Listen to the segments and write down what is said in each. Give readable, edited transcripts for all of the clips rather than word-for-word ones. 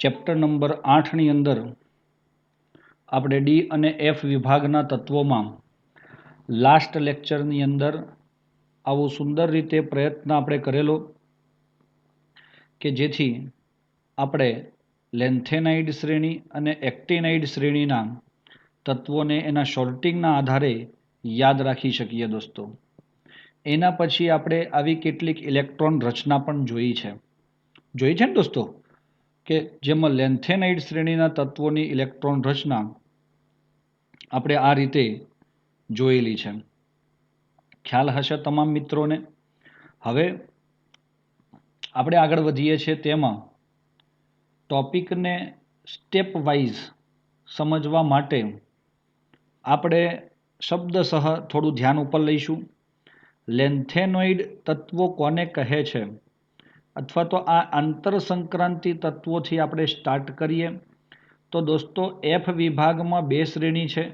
Chapter number 8ની અંદર આપણે D અને એફ વિભાગના તત્વોમાં લાસ્ટ લેક્ચરની અંદર આવો સુંદર રીતે પ્રયત્ન આપણે કરેલો કે જેથી આપણે લેન્થેનાઇડ શ્રેણી અને એક્ટિનાઇડ શ્રેણીના તત્વોને એના શોર્ટિંગના આધારે યાદ રાખી શકીએ દોસ્તો. એના પછી આપણે આવી કેટલીક ઇલેક્ટ્રોન રચના પણ જોઈ છે ને દોસ્તો, કે જેમાં લેન્થેનાઇડ શ્રેણીના તત્વોની ઇલેક્ટ્રોન રચના આપણે આ રીતે જોયેલી છે. ખ્યાલ હશે તમામ મિત્રોને. હવે આપણે આગળ વધીએ છીએ તેમાં ટોપિકને સ્ટેપ વાઇઝ સમજવા માટે આપણે શબ્દશઃ થોડું ધ્યાન ઉપર લઈશું. લેન્થેનોઇડ તત્વો કોને કહે છે, અથવા તો આ આંતરસંક્રાંતિ તત્વોથી આપણે સ્ટાર્ટ કરીએ તો દોસ્તો એફ વિભાગમાં બે શ્રેણી છે.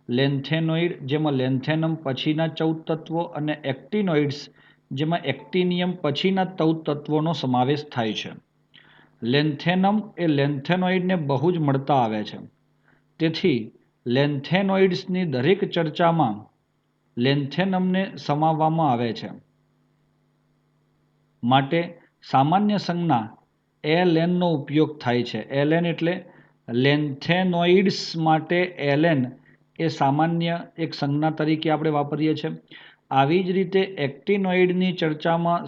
લેન્થેનોઇડ જેમાં લેન્થેનમ પછીના 14 તત્વો અને એક્ટિનોઇડ્સ જેમાં એક્ટિનિયમ પછીના 14 તત્વોનો સમાવેશ થાય છે. લેન્થેનમ એ લેન્થેનોઇડને બહુ જ મળતા આવે છે. તેથી લેન્થેનોઇડ્સની દરેક ચર્ચામાં લેન્થેનમને સમાવવામાં આવે છે. માટે સામાન્ય સંજ્ઞા એલએનનો ઉપયોગ થાય છે. એલએન એટલે લેન્થેનોઇડ્સ માટે એલએન એ સામાન્ય એક સંજ્ઞા તરીકે આપણે વાપરીએ છીએ. આવી જ રીતે એક્ટિનોઇડની ચર્ચામાં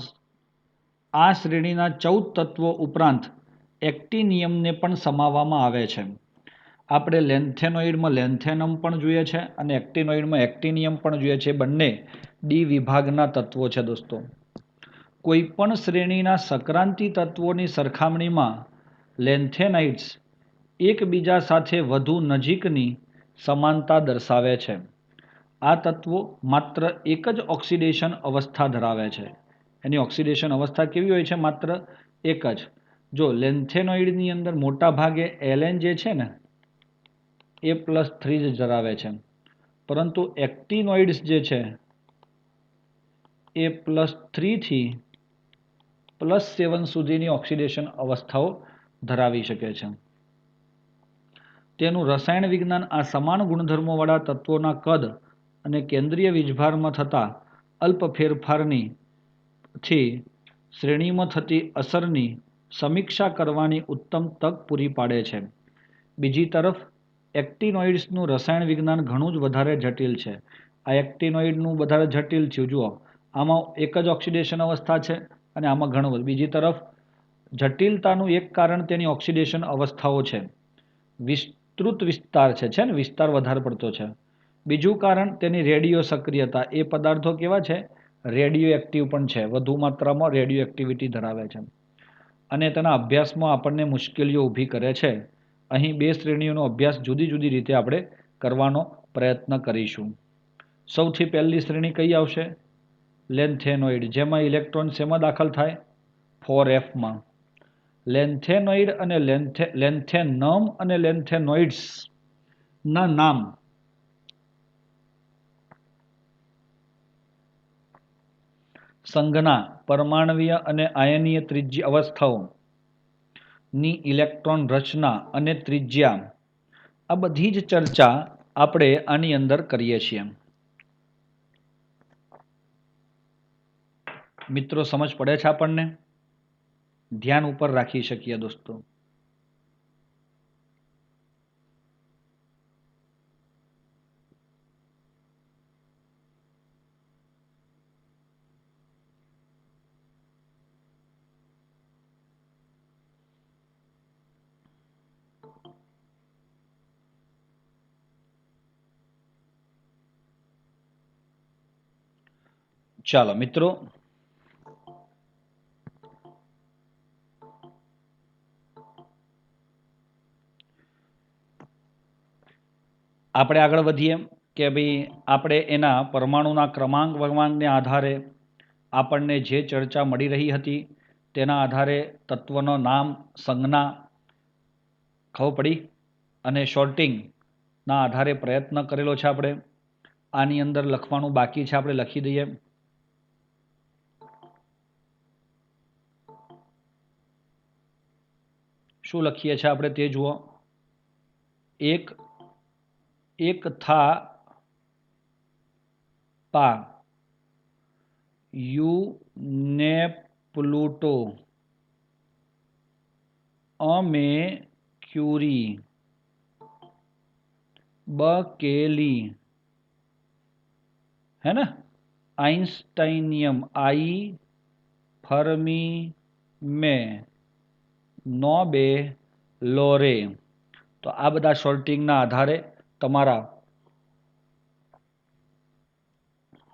આ શ્રેણીના 14 તત્વો ઉપરાંત એક્ટિનિયમને પણ સમાવવામાં આવે છે. આપણે લેન્થેનોઇડમાં લેન્થેનમ પણ જોઈએ છે અને એક્ટિનોઇડમાં એક્ટિનિયમ પણ જોઈએ છે. બંને ડી વિભાગના તત્વો છે દોસ્તો. કોઈપણ શ્રેણીના સંક્રાંતિ તત્વોની સરખામણીમાં લેન્થેનાઇડ્સ એકબીજા સાથે વધુ નજીકની સમાનતા દર્શાવે છે. આ તત્વો માત્ર એક જ ઓક્સિડેશન અવસ્થા ધરાવે છે. એની ઓક્સિડેશન અવસ્થા કેવી હોય છે? માત્ર એક જ. જો લેન્થેનોઇડની અંદર મોટા ભાગે એલએન જે છે ને A+3 જ ધરાવે છે, પરંતુ એક્ટિનોઇડ્સ જે છે A+3 થી +7 સુધીની ઓક્સિડેશન અવસ્થાઓ ધરાવી શકે છે. તેનું રસાયણ વિજ્ઞાન આ સમાન ગુણધર્મોવાળા તત્વોના કદ અને કેન્દ્રીય વીજભારમાં થતા અલ્પ ફેરફારની થી શ્રેણીમાં થતી અસરની સમીક્ષા કરવાની ઉત્તમ તક પૂરી પાડે છે. બીજી તરફ એક્ટિનોઇડ્સનું રસાયણ વિજ્ઞાન ઘણું જ વધારે જટિલ છે. આ એક્ટિનોઇડનું વધારે જટિલ થયું. જુઓ, આમાં એક જ ઓક્સિડેશન અવસ્થા છે અને આમાં ઘણું બધું. બીજી તરફ જટિલતાનું એક કારણ તેની ઓક્સિડેશન અવસ્થાઓ છે. વિસ્તૃત વિસ્તાર છે ને, વિસ્તાર વધારે પડતો છે. બીજું કારણ તેની રેડિયો સક્રિયતા. એ પદાર્થો કેવા છે? રેડિયો એક્ટિવ પણ છે, વધુ માત્રામાં રેડિયો એક્ટિવિટી ધરાવે છે અને તેના અભ્યાસમાં આપણને મુશ્કેલીઓ ઊભી કરે છે. અહીં બે શ્રેણીઓનો અભ્યાસ જુદી જુદી રીતે આપણે કરવાનો પ્રયત્ન કરીશું. સૌથી પહેલી શ્રેણી કઈ આવશે? લેન્થેનોઇડ, જેમાં ઇલેક્ટ્રોન શેમાં દાખલ થાય? 4f માં. લેન્થેનોઇડ અને લેન્થેનમ અને લેન્થેનોઇડ્સ ના નામ સંઘના પરમાણવીય અને આયનીય ત્રિજ્ય અવસ્થાઓની ઇલેક્ટ્રોન રચના અને ત્રિજ્યા, આ બધી જ ચર્ચા આપણે આની અંદર કરીએ છીએ. મિત્રો, સમજ પડે છે આપણને? ધ્યાન ઉપર રાખી શકીએ દોસ્તો. ચાલો મિત્રો, આપણે આગળ વધીએ કે ભાઈ આપણે એના પરમાણુના ક્રમાંકને આધારે આપણને જે ચર્ચા મળી રહી હતી તેના આધારે તત્વનો નામ, સંજ્ઞા ખબર પડી અને શોર્ટિંગના આધારે પ્રયત્ન કરેલો છે. આપણે આની અંદર લખવાનું બાકી છે, આપણે લખી દઈએ. શું લખીએ છીએ આપણે તે જુઓ. એક થા પા યુ ને પ્લુટો અમે ક્યુરી बकेली है ना, आइंस्टाइनियम आई फर्मी में नोबे लोरे. तो आ बधा शॉर्टिंगना आधारे तमारा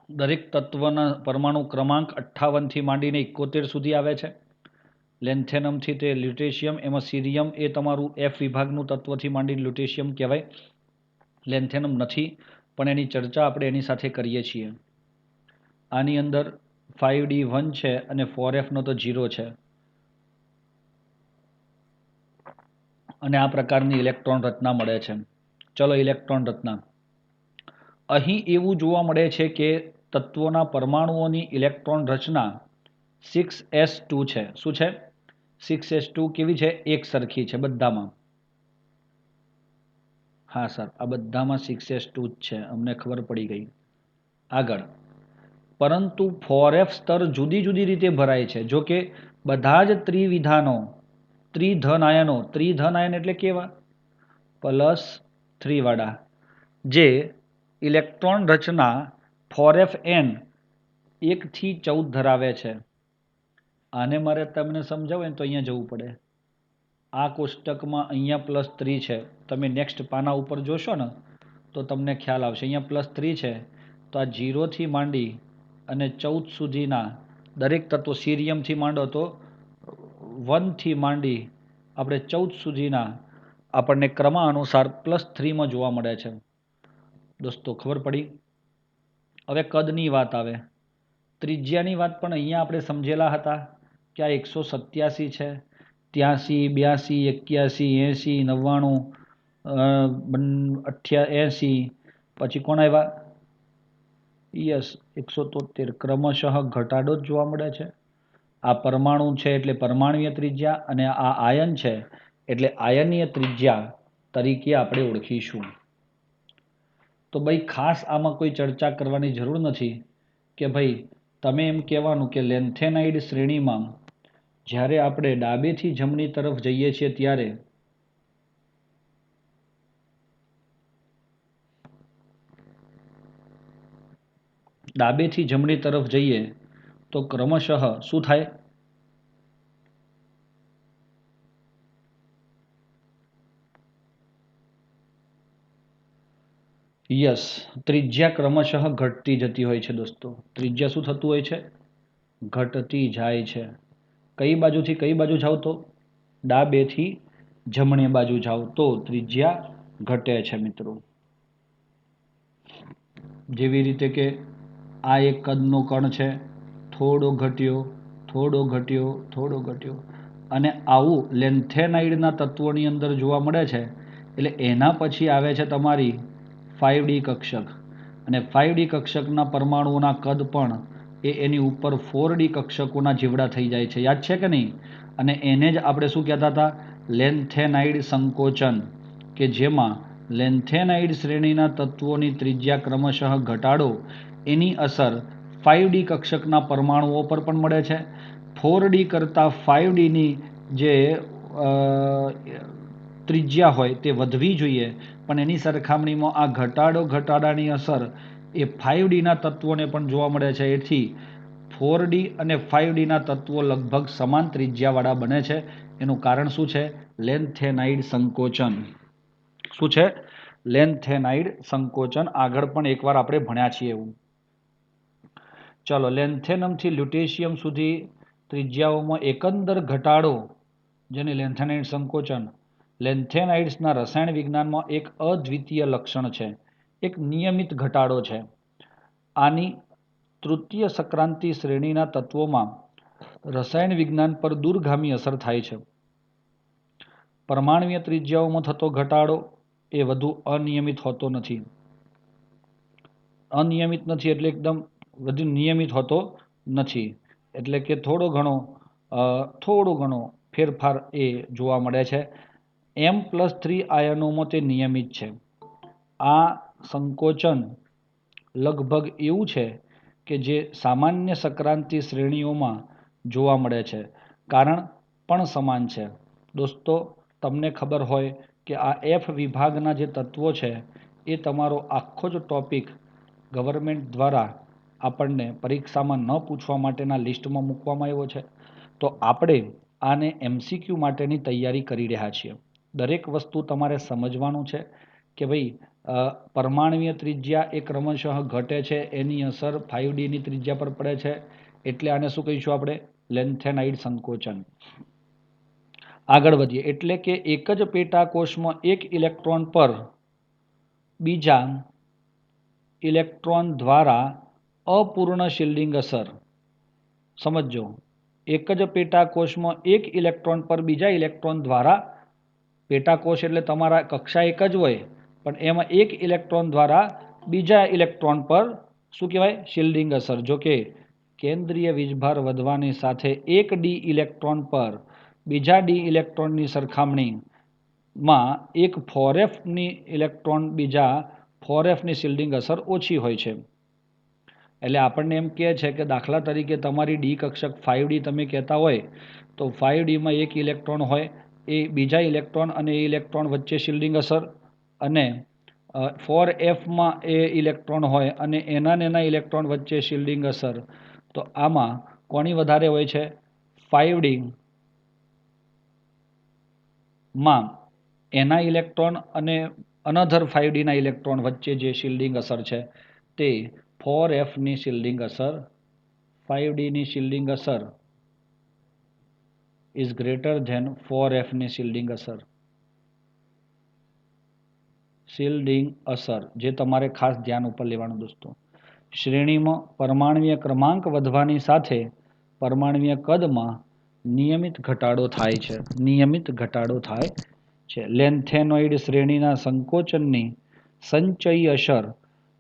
दरेक तत्वना परमाणु क्रमांक 58 थी मांडीने 71 सुधी आवे छे. लेन्थेनम थी ते ल्यूटेशियम, एमां सीरियम ए तमारुं एफ विभागनुं तत्व थी मांडीने ल्यूटेशियम कहेवाय. लेन्थेनम नहीं पण एनी चर्चा आपणे एनी साथे करीए छीए. आनी अंदर 5D1 है अने 4F नो तो 0 है अने आ प्रकारनी इलेक्ट्रॉन रचना मळे छे. चलो इलेक्ट्रॉन रचना अहीं एवुं जोवा मळे छे के तत्वोना परमाणुओनी इलेक्ट्रॉन रचना 6s2 है. शुं छे? 6s2 केवी छे? एक सरखी छे बधामां. हाँ सर, आ बधामां 6s2 ज छे, अमने खबर पड़ी गई. आगळ परंतु 4F स्तर जुदी जुदी रीते भराय छे. जो कि बधा ज त्रिविधानो त्रिधन आयनो, त्रिधन आयन एटले केवा? +3 वाळा जे इलेक्ट्रॉन रचना 4FN 1 થી 14 धरावे छे. आने मारे तमने समजावे तो अहींया जवुं पड़े. आ कोष्टकमां अहींया +3 छे. तमे नेक्स्ट पाना उपर जोशो ने तो तमने ख्याल आवशे. अहींया +3 छे तो आ 0 थी मांडी અને 14 સુધીના દરેક તત્વો સીરિયમથી માંડો તો 1 થી માંડી આપણે 14 સુધીના આપણને ક્રમાનુસાર +3 માં જોવા મળે છે. દોસ્તો ખબર પડી? હવે કદની વાત આવે. ત્રિજ્યાની વાત પણ અહીંયા આપણે સમજેલા હતા કે આ 187 છે, 83, 82, 81, 80, 99, 88, પછી કોણ આવ્યા? यस 173 क्रमशः घटाडो ज जोवा मळे छे. आ परमाणु है एटले परमाणुय त्रिज्या अने आ आयन है एटले आयनीय त्रिज्या तरीके आपणे ओळखीशुं. तो भाई खास आमां कोई चर्चा करवानी जरूर नथी के भाई तमे एम कहेवानुं के लेन्थेनाइड श्रेणीमां ज्यारे आपणे डाबेथी जमणी तरफ जईए छीए त्यारे डाबेथी जमणी तरफ जईए तो क्रमशः शुं थाय? यस, त्रिज्या क्रमशः घटती जती होय छे. दोस्तों त्रिज्या शुं थतुं होय छे? घटती जाय छे. कई बाजुथी कई बाजु जाओ तो? डाबेथी जमणे बाजु जाओ तो त्रिज्या घटे छे मित्रों. जेवी रीते के आ एक कदनो कण छे, थोड़ो घट्यो, थोड़ो घट्यो, थोड़ो घट्यो અને આવું લેન્થેનાઇડના તત્વોની અંદર જોવા મળે છે. એટલે એના પછી આવે છે તમારી 5D કક્ષક અને 5D કક્ષકના પરમાણુઓના કદ પણ એની ઉપર 4D કક્ષકોના જેવડા થઈ જાય છે. યાદ છે કે નહીં? અને એને જ આપણે શું કહેતા હતા? લેન્થેનાઇડ સંકોચન, કે જેમાં લેન્થેનાઇડ શ્રેણીના તત્વોની ત્રિજ્યા ક્રમશઃ ઘટાડો એની અસર 5D કક્ષકના પરમાણુઓ પર પણ મળે છે. 4D કરતાં 5Dની જે ત્રિજ્યા હોય તે વધવી જોઈએ, પણ એની સરખામણીમાં આ ઘટાડાની અસર એ 5Dના તત્વોને પણ જોવા મળે છે. એથી 4D અને 5Dના તત્વો લગભગ સમાન ત્રિજ્યાવાળા બને છે. એનું કારણ શું છે? લેન્થેનાઇડ સંકોચન. શું છે? લેન્થેનાઇડ સંકોચન. આગળ પણ એકવાર આપણે ભણ્યા છીએ એવું. ચલો, લેન્થેનમથી લ્યુટેશિયમ સુધી ત્રિજ્યાઓમાં એકંદર ઘટાડો, જેને લેન્થેનાઇડ સંકોચન, લેન્થેનાઇડ્સના રસાયણ વિજ્ઞાનમાં એક અદ્વિતીય લક્ષણ છે, એક નિયમિત ઘટાડો છે. આની તૃતીય સંક્રાંતિ શ્રેણીના તત્વોમાં રસાયણ વિજ્ઞાન પર દૂરગામી અસર થાય છે. પરમાણુય ત્રિજ્યાઓમાં થતો ઘટાડો એ વધુ અનિયમિત હોતો નથી. અનિયમિત નથી એટલે એકદમ વધુ નિયમિત હોતો નથી. એટલે કે થોડો ઘણો ફેરફાર એ જોવા મળે છે. M+3 આયનોમાં તે નિયમિત છે. આ સંકોચન લગભગ એવું છે કે જે સામાન્ય સંક્રાંતિ શ્રેણીઓમાં જોવા મળે છે. કારણ પણ સમાન છે. દોસ્તો, તમને ખબર હોય કે આ F વિભાગના જે તત્વો છે એ તમારો આખો જ ટોપિક ગવર્મેન્ટ દ્વારા આપણને પરીક્ષામાં ન પૂછવા માટેના લિસ્ટમાં મૂકવામાં આવ્યો છે. તો આપણે આને MCQ માટેની તૈયારી કરી રહ્યા છીએ. દરેક વસ્તુ તમારે સમજવાનું છે કે ભાઈ પરમાણ્વીય ત્રિજ્યા એ ક્રમશઃ ઘટે છે, એની અસર 5D ની ત્રિજ્યા પર પડે છે. એટલે આને શું કહીશું આપણે? લેન્થેનાઇડ સંકોચન. આગળ વધીએ. એટલે કે એક જ પેટાકોષમાં એક ઇલેક્ટ્રોન પર બીજા ઇલેક્ટ્રોન દ્વારા અપૂર્ણ શિલ્ડિંગ અસર. સમજો, એક જ પેટાકોષમાં એક ઇલેક્ટ્રોન પર બીજા ઇલેક્ટ્રોન દ્વારા, પેટાકોષ એટલે તમારા કક્ષા એક જ હોય પણ એમાં એક ઇલેક્ટ્રોન દ્વારા બીજા ઇલેક્ટ્રોન પર શું કહેવાય? શિલ્ડિંગ અસર. જો કે કેન્દ્રીય વીજભાર વધવાની સાથે એક ડી ઇલેક્ટ્રોન પર બીજા ડી ઇલેક્ટ્રોનની સરખામણીમાં એક 4f ની ઇલેક્ટ્રોન બીજા 4fની શિલ્ડિંગ અસર ઓછી હોય છે. એટલે આપણને એમ કહે છે કે દાખલા તરીકે તમારી ડી કક્ષક 5D તમે કહેતા હોય તો 5Dમાં એક ઇલેક્ટ્રોન હોય, એ બીજા ઇલેક્ટ્રોન અને એ ઇલેક્ટ્રોન વચ્ચે શિલ્ડિંગ અસર, અને 4fમાં એ ઇલેક્ટ્રોન હોય અને એના ઇલેક્ટ્રોન વચ્ચે શિલ્ડિંગ અસર. તો આમાં કોની વધારે હોય છે? 5Dમાં એના ઇલેક્ટ્રોન અને અનધર 5Dના ઇલેક્ટ્રોન વચ્ચે જે શિલ્ડિંગ અસર છે તે 4fની શિલ્ડિંગ અસર, 5Dની શિલ્ડિંગ અસર ઇઝ ગ્રેટર ધેન 4fની શિલ્ડિંગ અસર. શિલ્ડિંગ અસર જે તમારે ખાસ ધ્યાન ઉપર લેવાનું દોસ્તો. શ્રેણીમાં પરમાણ્વીય ક્રમાંક વધવાની સાથે પરમાણ્વીય કદમાં નિયમિત ઘટાડો થાય છે. નિયમિત ઘટાડો થાય છે. લેન્થેનોઇડ શ્રેણીના સંકોચનની સંચયી અસર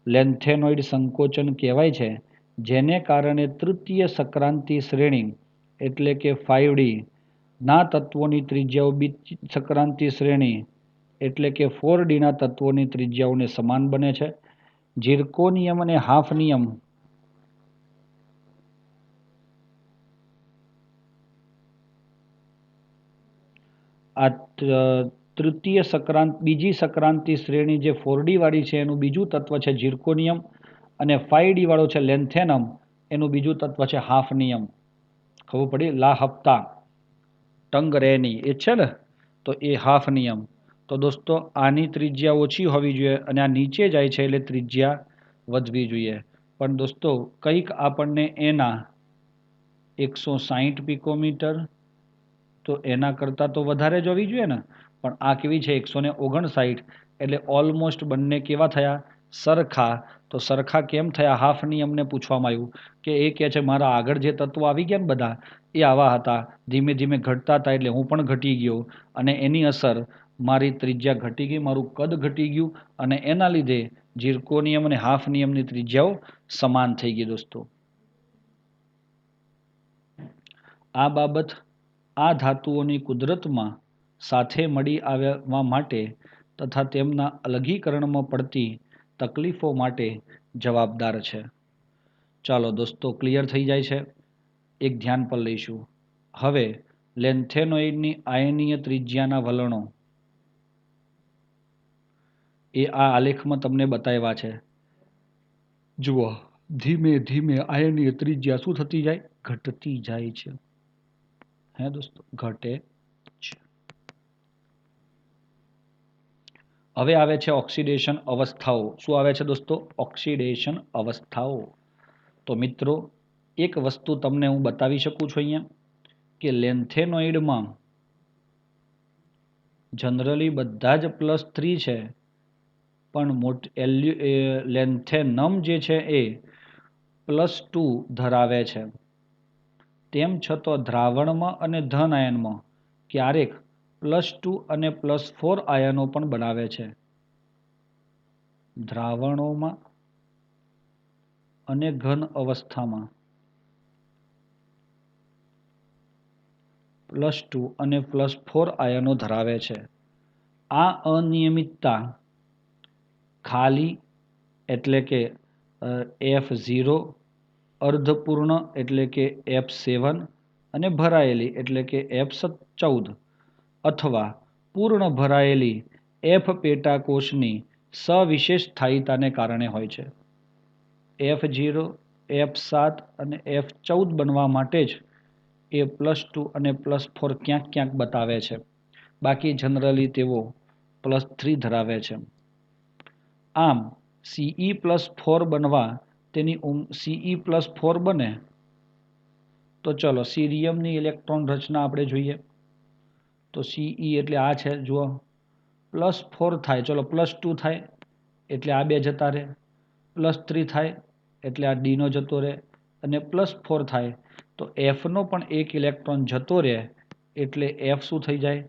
લેન્થેનોઇડ સંકોચન કહેવાય છે, જેને કારણે તૃતીય સંક્રાંતિ શ્રેણી એટલે કે 5D ના તત્વોની ત્રિજ્યાઓ બીજી સંક્રાંતિ શ્રેણી એટલે કે 4D ના તત્વોની ત્રિજ્યાઓને સમાન બને છે. ઝિર્કોનિયમ અને હાફનિયમ આ બીજી સંક્રાંતિ શ્રેણી જે 4D વાળી છે એનું બીજું તત્વ છે ઝિર્કોનિયમ, અને 5D વાળો છે લેન્થેનમ, એનું બીજું તત્વ છે હાફનિયમ. ખબર પડી? લા હપ્તા ટંગ રેની એ છે ને, તો એ હાફનિયમ. તો દોસ્તો આની ત્રિજ્યા ઓછી હોવી જોઈએ અને આ નીચે જાય છે એટલે ત્રિજ્યા વધવી જોઈએ. પણ દોસ્તો કંઈક આપણને એના 160 પિકોમીટર, તો એના કરતાં તો વધારે જ હોવી જોઈએ ને, પણ આ કેવી છે 159, એટલે ઓલમોસ્ટ બંને કેવા થયા? સરખા. તો સરખા કેમ થયા? હાફનિયમને પૂછવામાં આવ્યું કે એ કહે છે મારા આગળ જે તત્વો આવી ગયા ને બધા એ આવા હતા, ધીમે ધીમે ઘટતા હતા એટલે હું પણ ઘટી ગયો, અને એની અસર મારી ત્રિજ્યા ઘટી ગઈ, મારું કદ ઘટી ગયું, અને એના લીધે ઝિર્કોનિયમ અને હાફનિયમની ત્રિજ્યાઓ સમાન થઈ ગઈ. દોસ્તો આ બાબત આ ધાતુઓની કુદરતમાં સાથે મળી આવવા માટે તથા તેમના અલગીકરણમાં પડતી તકલીફો માટે જવાબદાર છે. ચાલો દોસ્તો ક્લિયર થઈ જાય છે. એક ધ્યાન પર લઈશું. હવે લેન્થેનોઇડની આયનીય ત્રિજ્યાના વલણો એ આ આલેખમાં તમને બતાવ્યા છે. જુઓ, ધીમે ધીમે આયનીય ત્રિજ્યા શું થતી જાય? ઘટતી જાય છે. હે દોસ્તો, ઘટે છે. હવે આવે છે ઓક્સિડેશન અવસ્થાઓ. શું આવે છે દોસ્તો? ઓક્સિડેશન અવસ્થાઓ. તો મિત્રો એક વસ્તુ તમને હું બતાવી શકું છું અહીંયા કે લેન્થેનોઇડમાં જનરલી બધા જ +3 છે, પણ લેન્થેનમ જે છે એ +2 ધરાવે છે. તેમ છતાં દ્રાવણમાં અને ધન આયનમાં ક્યારેક +2 અને +4 આયનો પણ બનાવે છે. દ્રાવણોમાં અને ઘન અવસ્થામાં +2 અને +4 આયનો ધરાવે છે. આ અનિયમિતતા ખાલી એટલે કે F0, અર્ધપૂર્ણ એટલે કે F7 અને ભરાયેલી એટલે કે F14 અથવા પૂર્ણ ભરાયેલી F પેટાકોષની સવિશેષ સ્થાયીતાને કારણે હોય છે. F0, F7 અને F14 બનવા માટે જ એ +2 અને +4 ક્યાંક ક્યાંક બતાવે છે. બાકી જનરલી તેઓ +3 ધરાવે છે. આમ Ce+4 બનવા તેની Ce+4 બને તો ચલો સીરિયમની ઇલેક્ટ્રોન રચના આપણે જોઈએ. તો Ce એટલે આ છે, જુઓ +4 થાય, ચલો +2 થાય એટલે આ બે જતા રહે, +3 થાય એટલે આ ડીનો જતો રહે અને +4 થાય તો Fનો પણ એક ઇલેક્ટ્રોન જતો રહે એટલે F શું થઈ જાય?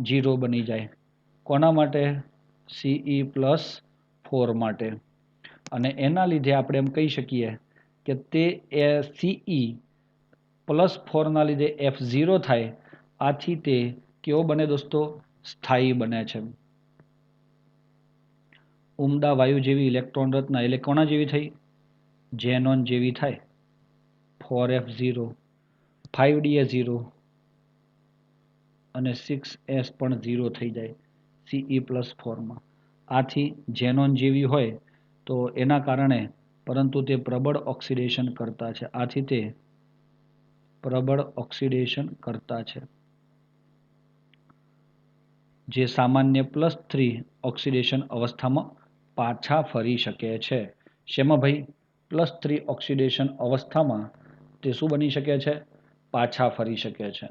0 બની જાય. કોના માટે? Ce+4 માટે. અને એના લીધે આપણે એમ કહી શકીએ કે તે Ce+4 ના લીધે F0 થાય. આથી તે કેવો બને દોસ્તો? સ્થાયી બને છે. ઉમદા વાયુ જેવી ઇલેક્ટ્રોન રચના એટલે કોના જેવી થઈ? ઝેનોન જેવી થાય. 4f0, 5da0 અને 6s પણ 0 થઈ જાય Ce+4માં. આથી ઝેનોન જેવી હોય તો એના કારણે, પરંતુ તે પ્રબળ ઓક્સિડેશન કરતા છે. આથી તે પ્રબળ ઓક્સિડેશન કરતા છે, જે સામાન્ય +3 ઓક્સિડેશન અવસ્થામાં પાછા ફરી શકે છે. શેમાં ભાઈ? +3 ઓક્સિડેશન અવસ્થામાં તે શું બની શકે છે? પાછા ફરી શકે છે.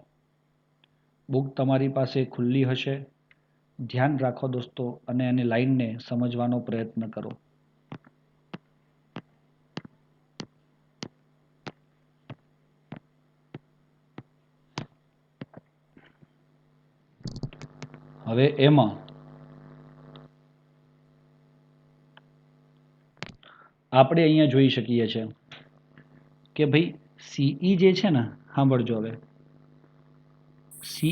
બુક તમારી પાસે ખુલ્લી હશે, ધ્યાન રાખો દોસ્તો અને એની લાઈનને સમજવાનો પ્રયત્ન કરો. હવે એમાં આપણે અહીંયા જોઈ શકીએ છીએ કે ભાઈ Ce જે છે ને, સાંભળજો હવે, Ce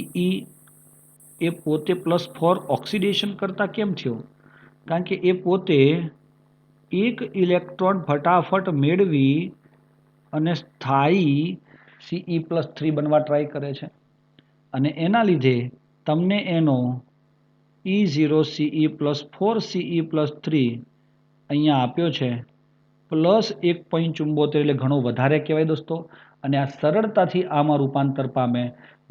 એ પોતે +4 ઓક્સિડેશન કરતા કેમ થયો? કારણ કે એ પોતે એક ઇલેક્ટ્રોન ફટાફટ મેળવી અને સ્થાયી Ce+3 બનવા ટ્રાય કરે છે અને એના લીધે તમને એનો E0 Ce+4 Ce+3 અહીંયા આપ્યો છે +1.74, એટલે ઘણો વધારે કહેવાય દોસ્તો. અને આ સરળતાથી આમાં રૂપાંતર પામે.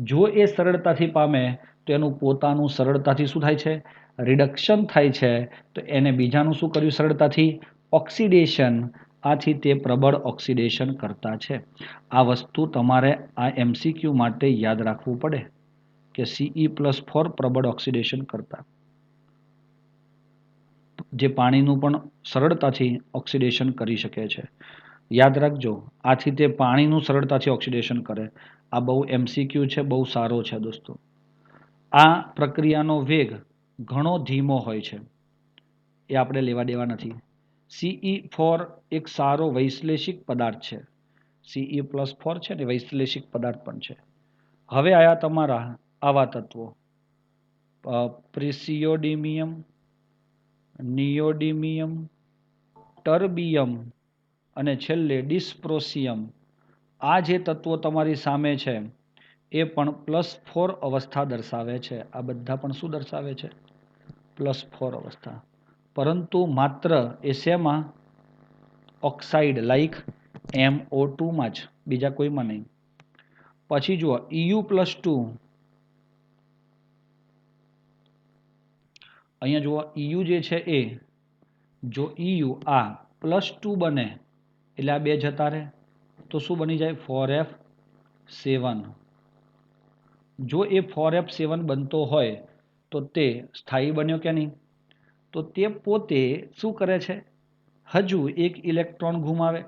જો એ સરળતાથી પામે તો એનું પોતાનું સરળતાથી શું થાય છે? રિડક્શન થાય છે. તો એને બીજાનું શું કર્યું સરળતાથી? ઓક્સિડેશન. આથી તે પ્રબળ ઓક્સિડેશન કરતા છે. આ વસ્તુ તમારે આ MCQ માટે યાદ રાખવું પડે કે Ce+4 પ્રબળ ઓક્સિડેશન કરતા, જે પાણીનું પણ સરળતાથી ઓક્સિડેશન કરી શકે છે. યાદ રાખજો, આથી તે પાણીનું સરળતાથી ઓક્સિડેશન કરે. આ બહુ MCQ છે, બહુ સારો છે દોસ્તો. આ પ્રક્રિયાનો વેગ ઘણો ધીમો હોય છે, એ આપણે લેવા દેવા નથી. Ce4 એક સારો વૈશ્લેષિક પદાર્થ છે. Ce+4 છે ને વૈશ્લેષિક પદાર્થ પણ છે. હવે આયા તમારા આવા તત્વો, પ્રિસિયોડિમિયમ, નિયોડિમિયમ, ટર્બિયમ અને છેલ્લે ડિસ્પ્રોસિયમ. આ જે તત્વો તમારી સામે છે એ પણ +4 અવસ્થા દર્શાવે છે. આ બધા પણ શું દર્શાવે છે? +4 અવસ્થા. પરંતુ માત્ર એ શેમાં? ઓક્સાઇડ લાઈક MO2માં જ, બીજા કોઈમાં નહીં. પછી જુઓ Eu+2, અહીંયા જુઓ Eu જે છે એ, જો Eu આ +2 બને એટલે આ બે જતા રહે તો શું બની જાય? 4f7. જો એ 4f7 બનતો હોય તો તે સ્થાયી બન્યો કે નહીં? તો તે પોતે શું કરે છે? હજુ એક ઇલેક્ટ્રોન ગુમાવે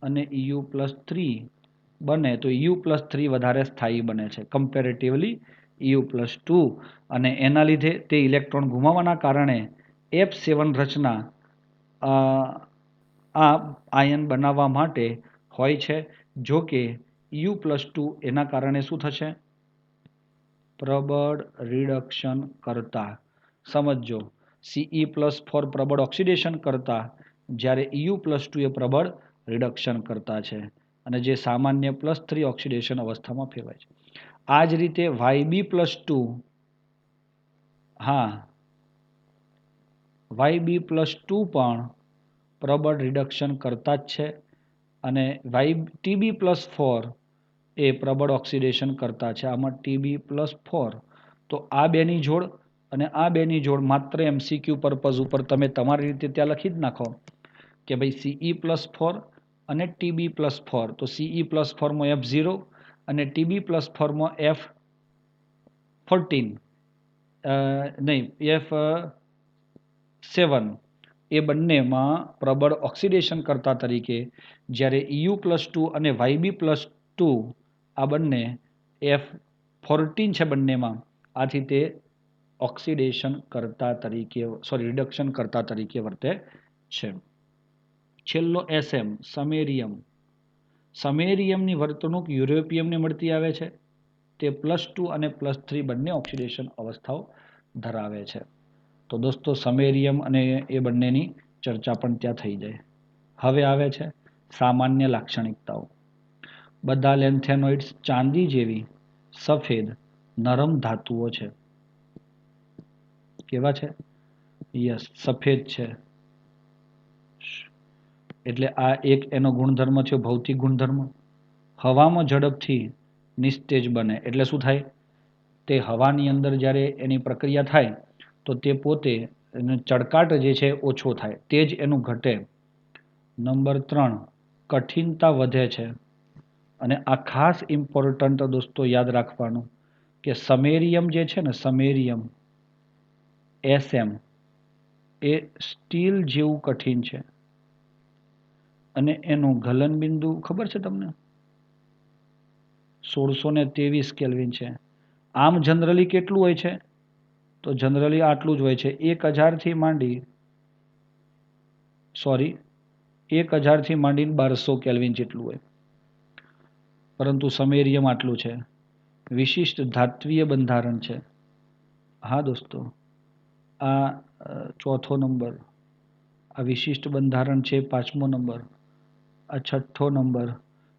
અને Eu+3 બને તો Eu+3 વધારે સ્થાયી બને છે કમ્પેરેટિવલી Eu+2. અને એના લીધે તે ઇલેક્ટ્રોન ગુમાવવાના કારણે F7 રચના આ આયન બનાવવા માટે હોય છે. જો કે Eu+2 એના કારણે શું થશે? પ્રબળ રિડક્શન કરતા. સમજો, Ce+4 પ્રબળ ઓક્સિડેશન કરતા, જ્યારે Eu+2 એ પ્રબળ રિડક્શન કરતા છે, અને જે સામાન્ય +3 ઓક્સિડેશન અવસ્થામાં ફેરવાય છે. આ જ રીતે Yb+2, હા, Yb+2 પણ પ્રબળ રિડક્શન કરતા જ છે, અને Tb+4 એ પ્રબળ ઓક્સિડેશન કરતા છે. આમાં Tb+4, તો આ બેની જોડ અને આ બેની જોડ માત્ર MCQ પર્પઝ ઉપર તમે તમારી રીતે ત્યાં લખી જ નાખો કે ભાઈ Ce+4 અને Tb+4, તો Ce+4 માં F0 અને Tb+4 માં F14, નહીં, F7, એ બંનેમાં પ્રબળ ઓક્સિડેશન કરતા તરીકે, જ્યારે Eu+2 અને Yb+2 આ બંને F14 છે બંનેમાં, આથી તે ઓક્સિડેશન કરતા તરીકે, રિડક્શન કરતા તરીકે વર્તે છે. છેલ્લો Sm, સમેરિયમ. સમેરિયમની વર્તણૂક યુરેપિયમને મળતી આવે છે. તે +2 અને +3 બંને ઓક્સિડેશન અવસ્થાઓ ધરાવે છે. તો દોસ્તો સમેરિયમ અને એ બંનેની ચર્ચા પણ ત્યાં થઈ જાય. હવે આવે છે સામાન્ય લાક્ષણિકતાઓ. બધા લેન્થેનોઇડ્સ ચાંદી જેવી સફેદ નરમ ધાતુઓ છે. કેવા છે? યસ, સફેદ છે. એટલે આ એક એનો ગુણધર્મ છે, ભૌતિક ગુણધર્મ. હવામાં ઝડપથી નિસ્તેજ બને એટલે શું થાય? તે હવાની અંદર જ્યારે એની પ્રક્રિયા થાય તો તે પોતે ચળકાટ જે છે ઓછો થાય, તેજ એનું ઘટે. નંબર 3, કઠિનતા વધે છે. અને આ ખાસ ઇમ્પોર્ટન્ટ દોસ્તો યાદ રાખવાનું કે સમેરિયમ જે છે ને, સમેરિયમ Sm, એ સ્ટીલ જેવું કઠિન છે, અને એનું ગલનબિંદુ ખબર છે તમને? 1623 કેલ્વિન છે. આમ જનરલી કેટલું હોય છે? તો જનરલી આટલું જ હોય છે, 1000 થી માંડીને 1200 કેલ્વિન જેટલું હોય, પરંતુ સમેરિયમ આટલું છે. વિશિષ્ટ ધાત્વીય બંધારણ છે. હા દોસ્તો, આ ચોથો નંબર, આ વિશિષ્ટ બંધારણ છે. 5મો નંબર, આ 6ઠ્ઠો નંબર,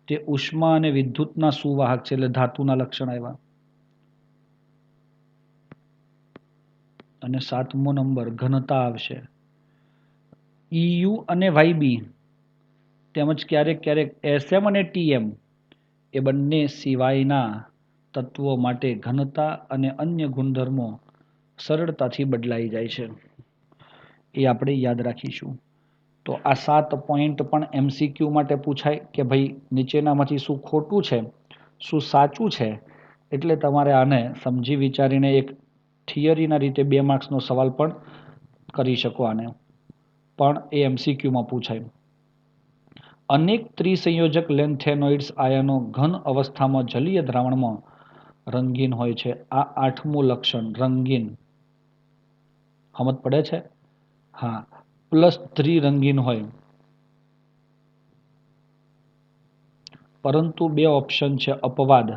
તે ઉષ્મા અને વિદ્યુતના સુવાહક છે, એટલે ધાતુના લક્ષણ આવ્યા. અને 7મો નંબર ઘનતા આવશે. Eu અને Yb તેમજ ક્યારેક ક્યારેક Sm અને Tm એ બંને સિવાયના તત્વો માટે ઘનતા અને અન્ય ગુણધર્મો સરળતાથી બદલાઈ જાય છે. એ આપણે યાદ રાખીશું. તો આ 7 પોઈન્ટ પણ MCQ માટે પૂછાય કે ભાઈ નીચેનામાંથી શું ખોટું છે, શું સાચું છે. એટલે તમારે આને સમજી વિચારીને એક થિયરીના રીતે 2 માર્ક્સનો સવાલ પણ કરી શકો. આને પણ એ MCQમાં પૂછાય. અનેક ત્રિસંયોજક લેન્થેનોઇડ્સ આયનો ઘન અવસ્થામાં જલીય દ્રાવણમાં રંગીન હોય છે. આ 8મું લક્ષણ, રંગીન. સમજ પડે છે? હા, +3 રંગીન હોય. પરંતુ 2 ઓપ્શન છે અપવાદ,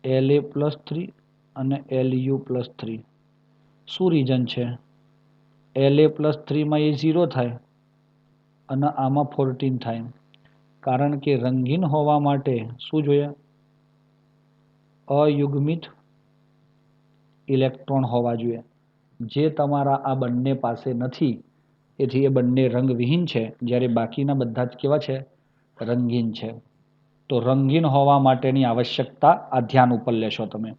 La+3 અને Lu+3. શું રીઝન છે? La+3 માં એ 0 થાય અને આમાં 14 થાય. કારણ કે રંગીન હોવા માટે શું જોઈએ? અયુગ્મિત ઇલેક્ટ્રોન હોવા જોઈએ, જે તમારા આ બંને પાસે નથી. એથી એ બંને રંગવિહીન છે, જ્યારે બાકીના બધા જ કેવા છે? રંગીન છે. તો રંગીન હોવા માટેની આવશ્યકતા આ ધ્યાન ઉપર લેશો તમે.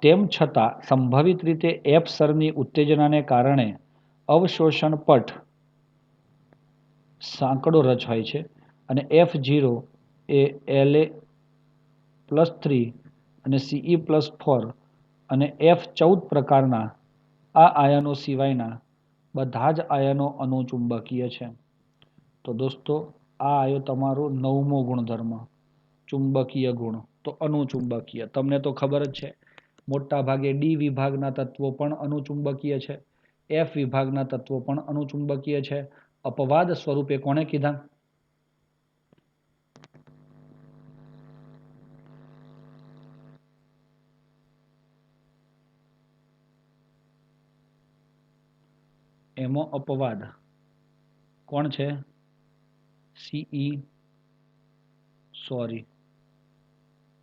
તેમ છતાં સંભવિત રીતે F સ્તરની ઉત્તેજનાને કારણે અવશોષણ પટ સાંકડો રચાય છે, અને F0 એ La+3 અને Ce+4 અને F14 પ્રકારના આ આયનો સિવાયના બધા જ આયનો અનુચુંબકીય છે. તો દોસ્તો આ આવ્યો તમારો 9મો ગુણધર્મ, ચુંબકીય ગુણ. તો અનુચુંબકીય તમને તો ખબર જ છે, મોટા ભાગે D વિભાગના તત્વો પણ અનુચુંબકીય છે, F વિભાગના તત્વો પણ અનુચુંબકીય છે. અપવાદ સ્વરૂપે કોણે કીધા? એમાં અપવાદ કોણ છે?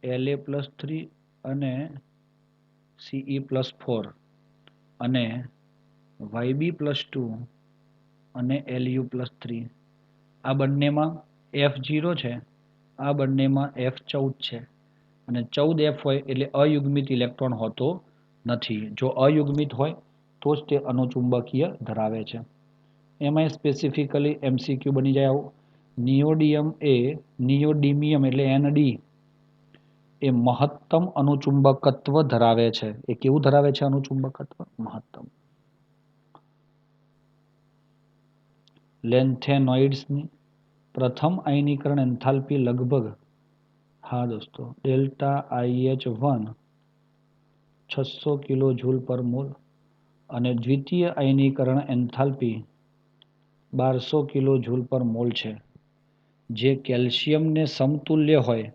La+3 અને Ce+4 અને Yb+2 અને Lu+3 આ બંનેમાં F0 છે, આ બંનેમાં F14 છે અને 14 F હોય એટલે અયુગ્મિત ઇલેક્ટ્રોન હોતો નથી. જો અયુગ્મિત હોય તો જ તે અનુચુંબકીય ધરાવે છે. એમાં સ્પેસિફિકલી MCQ બની જાય આવું. નિયોડિમિયમ એટલે ND એ મહત્તમ અનુચુંબકત્વ ધરાવે છે. એ કેવું ધરાવે છે અનુચુંબકત્વ? મહત્તમ. લેન્થેનોઇડ્સની પ્રથમ આયનીકરણ એન્થાલ્પી લગભગ હા દોસ્તો ડેલ્ટા IH1 600 કિલો જૂલ પર મોલ અને દ્વિતીય આયનીકરણ એન્થાલ્પી 1200 કિલો જૂલ પર મોલ છે, જે કેલ્શિયમને સમતુલ્ય હોય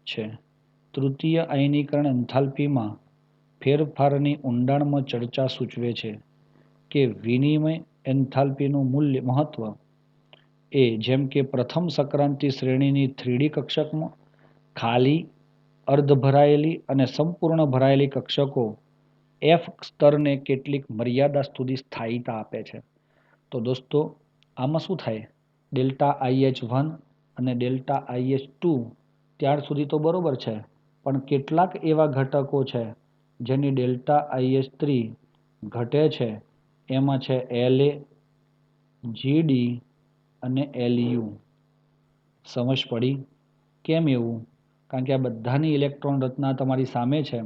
છે. તૃતીય આયનીકરણ એન્થાલ્પીમાં ફેરફારની ઊંડાણમાં ચર્ચા સૂચવે છે કે વિનિમય એન્થાલ્પીનું મહત્વ એ જેમ કે પ્રથમ સંક્રાંતિ શ્રેણીની 3D કક્ષકમાં ખાલી, અર્ધ ભરાયેલી અને સંપૂર્ણ ભરાયેલી કક્ષકો F સ્તરને કેટલીક મર્યાદા સુધી સ્થાયીતા આપે છે. તો દોસ્તો આમાં શું થાય? ડેલ્ટા IH1 અને ડેલ્ટા IH2 ત્યાર સુધી તો બરોબર છે, પણ કેટલાક એવા ઘટકો છે જેની ડેલ્ટા IH3 ઘટે છે. એમાં છે La, GD અને Lu. સમજ પડી? કેમ એવું? કારણ કે આ બધાની ઇલેક્ટ્રોન રચના તમારી સામે છે.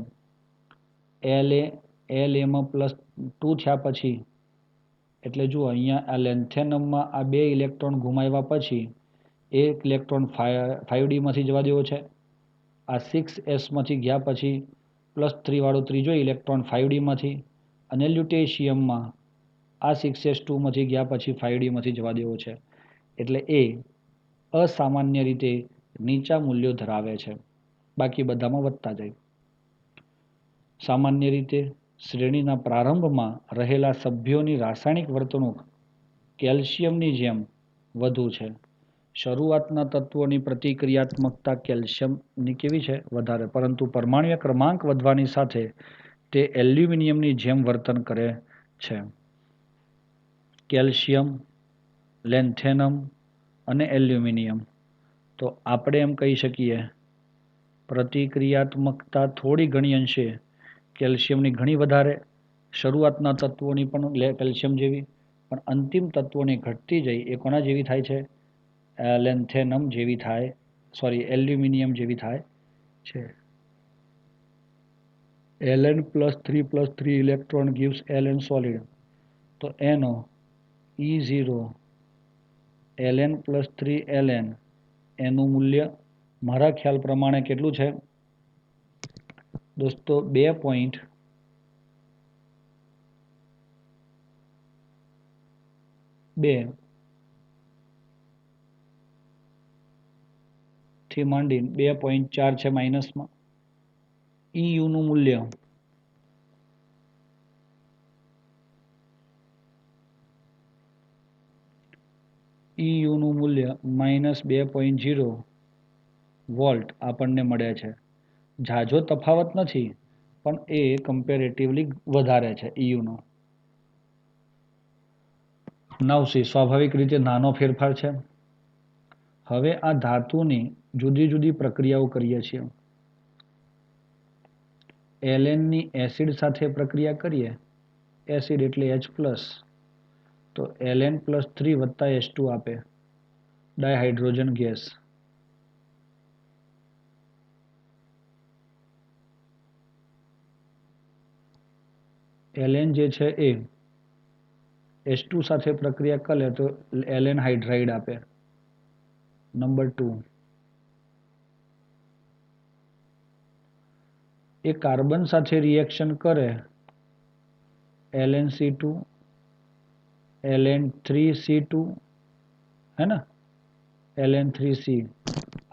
Laમાં +2 થયા પછી એટલે જુઓ અહીંયા આ લેન્થેનમમાં આ 2 ઇલેક્ટ્રોન ગુમાવ્યા પછી એક ઇલેક્ટ્રોન 5D માંથી જવા દેવો છે. આ 6s માંથી ગયા પછી +3 વાળો ત્રીજો ઇલેક્ટ્રોન 5D માંથી અને લ્યુટેશિયમમાં આ 6s2 માંથી ગયા પછી 5D માંથી જવા દેવો છે. એટલે એ અસામાન્ય રીતે નીચા મૂલ્યો ધરાવે છે, બાકી બધામાં વધતા જાય. સામાન્ય રીતે શ્રેણીના પ્રારંભમાં રહેલા સભ્યોની રાસાયણિક વર્તણૂક કેલ્શિયમની જેમ વધુ છે. શરૂઆતના તત્વોની પ્રતિક્રિયાત્મકતા કેલ્શિયમની કેવી છે? વધારે, પરંતુ પરમાણ્વીય ક્રમાંક વધવાની સાથે તે એલ્યુમિનિયમની જેમ વર્તન કરે છે. કેલ્શિયમ, લેન્થેનમ અને એલ્યુમિનિયમ. તો આપણે એમ કહી શકીએ પ્રતિક્રિયાત્મકતા થોડી ઘણી અંશે કેલ્શિયમની ઘણી વધારે, શરૂઆતના તત્વોની પણ કેલ્શિયમ જેવી, પણ અંતિમ તત્વોની ઘટતી જઈ એ કોના જેવી થાય છે? લેન્થેનમ જેવી થાય, એલ્યુમિનિયમ જેવી થાય છે. Ln+3+3 electron gives Ln solid. તો એનો E0 Ln+3 Ln એનું મૂલ્ય મારા ખ્યાલ પ્રમાણે કેટલું છે દોસ્તો? 2.2 થી માંડીને 2.4 છે માઇનસમાં. EU નું મૂલ્ય -2.0 વોલ્ટ આપણને મળે છે. ઝાઝો તફાવત નથી, પણ એ કમ્પેરેટિવલી વધારે છે EUનો. નવસી સ્વાભાવિક રીતે નાનો ફેરફાર છે. હવે આ ધાતુની જુદી જુદી પ્રક્રિયાઓ કરીએ છીએ. Lnની એસિડ સાથે પ્રક્રિયા કરીએ, એસિડ એટલે H+, તો Ln+3 વત્તા H2 આપે, ડાયહાઇડ્રોજન ગેસ. Ln જે છે એ H2 સાથે પ્રક્રિયા કરે તો Ln હાઇડ્રાઇડ આપે. નંબર 2, એ કાર્બન સાથે રિએક્શન કરે LnC2 Ln3C2 હે ને, Ln3C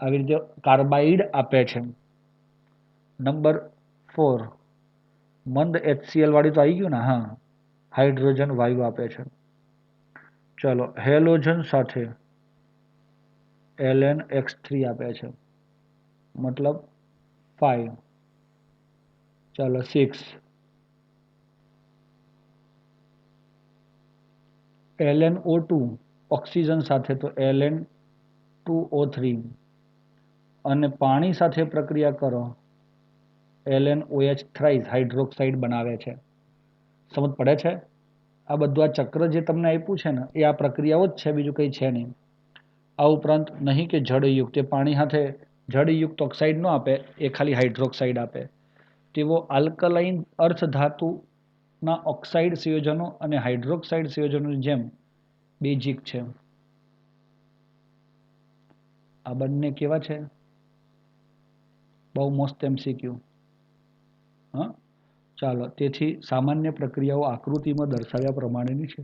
આવી રીતે કાર્બાઇડ આપે છે. નંબર 4, મંદ HCl વાળી તો આવી ગયું ને, હા, હાઇડ્રોજન વાયુ આપે છે. ચાલો હેલોજન સાથે LnX3 આપે છે, મતલબ 5. ચાલો 6. LnO2 ઓક્સિજન સાથે તો Ln2O3, અને પાણી સાથે પ્રક્રિયા કરો LnOH થ્રાઇસ હાઇડ્રોક્સાઇડ બનાવે છે. સમજ પડે છે? આ બધું આ ચક્ર જે તમને આપ્યું છે ને એ આ પ્રક્રિયાઓ જ છે, બીજું કંઈ છે નહીં. આ ઉપરાંત નહીં કે જળયુક્ત, એ પાણી સાથે જળયુક્ત ઓક્સાઇડ ન આપે, એ ખાલી હાઇડ્રોક્સાઇડ આપે. તેવો આલ્કલાઇન અર્ધધાતુના ઓક્સાઇડ સંયોજનો અને હાઇડ્રોક્સાઇડ સંયોજનોની જેમ બેઝિક છે. આ બંને કેવા છે? બહુ મસ્ત MCQ. હા, ચાલો. તેથી સામાન્ય પ્રક્રિયાઓ આકૃતિમાં દર્શાવ્યા પ્રમાણેની છે.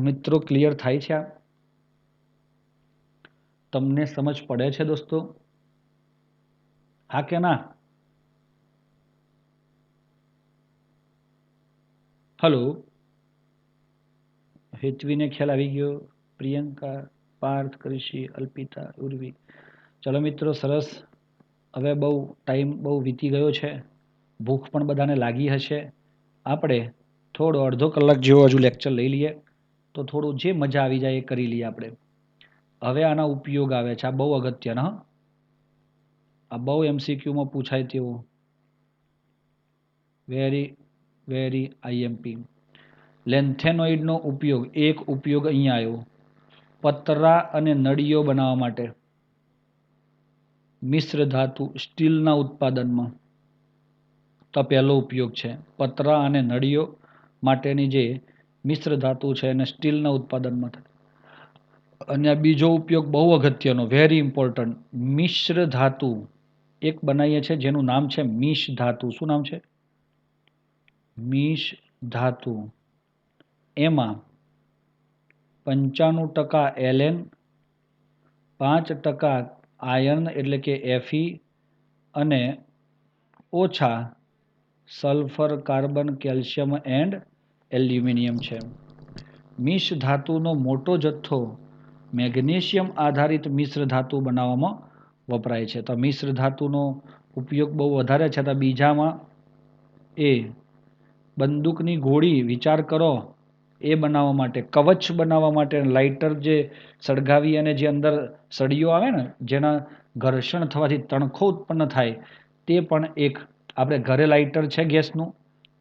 મિત્રો, ક્લિયર થાય છે? આ તમને સમજ પડે છે દોસ્તો? હા કે ના? હલો, હેતવીને ખ્યાલ આવી ગયો? પ્રિયંકા, પાર્થ, કૃષિ, અલ્પિતા, ઉર્વી. ચલો મિત્રો, સરસ. હવે ટાઈમ બહુ વીતી ગયો છે, ભૂખ પણ બધાને લાગી હશે. આપણે થોડો અડધો કલાક જેવો હજુ લેક્ચર લઈ લઈએ, તો થોડું જે મજા આવી જાય એ કરી લઈએ આપણે. હવે આના ઉપયોગ આવે છે, આ બહુ અગત્યના. આ બહુ MCQમાં પૂછાય તેવું, વેરી IMP. લેન્થેનોઇડનો ઉપયોગ, એક ઉપયોગ અહીંયા આવ્યો, પતરા અને નળીઓ બનાવવા માટે. મિશ્ર ધાતુ સ્ટીલના ઉત્પાદનમાં તો પહેલો ઉપયોગ છે. પતરા અને નળીઓ માટેની જે મિશ્ર ધાતુ છે એને સ્ટીલના ઉત્પાદનમાં થાય. અને આ બીજો ઉપયોગ બહુ અગત્યનો, વેરી ઇમ્પોર્ટન્ટ, મિશ્ર ધાતુ એક બનાવીએ છીએ જેનું નામ છે મિશ ધાતુ. શું નામ છે? મિશ ધાતુ. એમાં 95% Ln, 5% આયર્ન એટલે કે Fe, અને ઓછા sulphur, carbon, calcium and aluminium છે. મિશ ધાતુનો મોટો જથ્થો મેગ્નેશિયમ આધારિત મિશ્ર ધાતુ બનાવવામાં વપરાય છે. તો મિશ્ર ધાતુનો ઉપયોગ બહુ વધારે છે. તો બીજામાં એ બંદૂકની ગોળી વિચાર કરો, એ બનાવવા માટે, કવચ બનાવવા માટે, લાઇટર જે સળગાવી અને જે અંદર સળીઓ આવે ને જેના ઘર્ષણ થવાથી તણખો ઉત્પન્ન થાય, તે પણ એક આપણે ઘરે લાઇટર છે ગેસનું,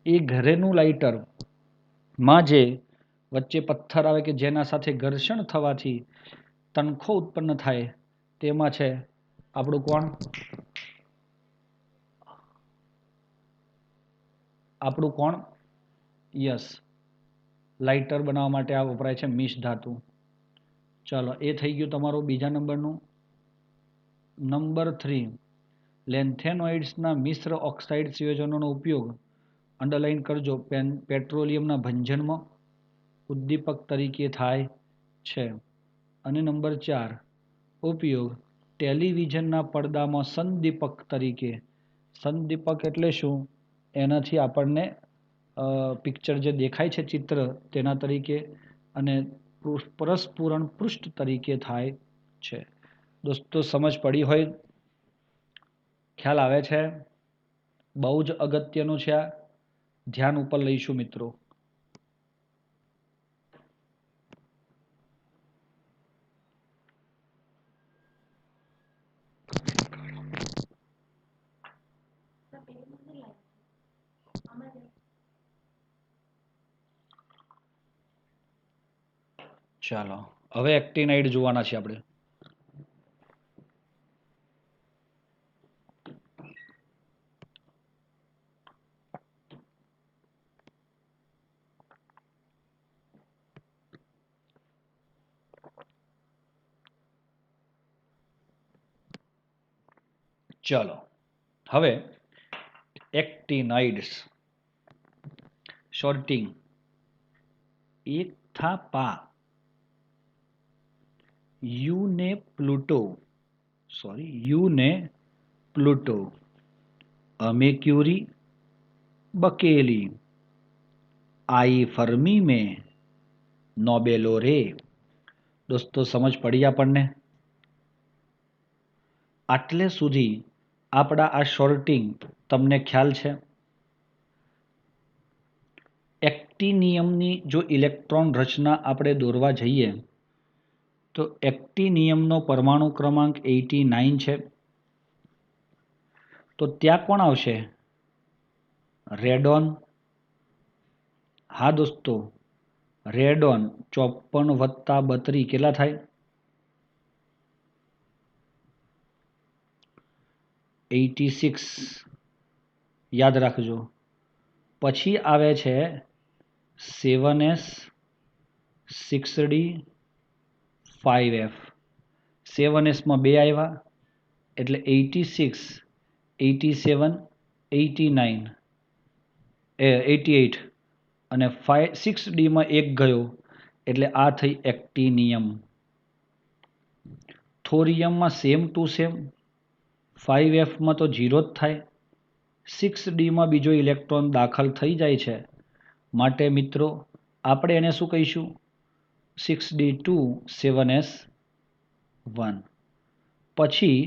એ ઘરેનું લાઇટરમાં જે વચ્ચે પથ્થર આવે કે જેના સાથે ઘર્ષણ થવાથી તણખો ઉત્પન્ન થાય, તેમાં છે આપણું કોણ? આપણું કોણ? યસ, લાઇટર બનાવવા માટે આ વપરાય છે મિશ ધાતુ. ચાલો, એ થઈ ગયું તમારું બીજા નંબરનું. નંબર 3, લેન્થેનોઇડ્સના મિશ્ર ઓક્સાઇડ સંયોજનોનો ઉપયોગ, અંડરલાઇન કરજો, પેટ્રોલિયમના ભંજનમાં ઉદ્દીપક તરીકે થાય છે. અને નંબર 4, ઉપયોગ ટેલિવિઝનના પડદામાં સંદીપક તરીકે. સંદીપક એટલે શું? એનાથી આપણને પિક્ચર જે દેખાય છે, ચિત્ર, તેના તરીકે, અને પરસ્ફુરણ પૃષ્ઠ તરીકે થાય છે. દોસ્તો, સમજ પડી હોય? ખ્યાલ આવે છે? બહુ જ અગત્યનું છે આ, ધ્યાન ઉપર લઈશું મિત્રો. ચાલો, હવે એક્ટિનાઇડ જોવાના છે આપણે. ચાલો, હવે એક્ટિનાઇડ્સ. શોર્ટિંગ, એક થા પા, યુ ને પ્લુટો, યુ ને પ્લુટો, મેક્યુરી, બકેલી, आई फर्मी में नोबेलो रे। दोस्तों समझ पड़ी આપણને? આટલે સુધી આપણા આ શોર્ટિંગ તમને ખ્યાલ છે? એક્ટિનિયમની જો ઇલેક્ટ્રોન રચના આપણે દોરવા જઈએ તો એક્ટિનિયમનો પરમાણુ ક્રમાંક 89 છે. તો ત્યાં કોણ આવશે? રેડોન. હા દોસ્તો, રેડોન 54 + 32 કેટલા થાય? 86. યાદ રાખજો. પછી આવે છે 7s 6d 5f. 7s માં 2 આવ્યા એટલે 86 87 89 88 અને 6d માં 1 ગયો એટલે આ થઈ એક્ટિનિયમ. થોરિયમમાં સેમ ટુ સેમ 5f માં તો 0 જ થાય. 6d માં બીજો ઇલેક્ટ્રોન દાખલ થઈ જાય છે, માટે મિત્રો આપણે એને શું કહીશું? 6d2 7s1. પછી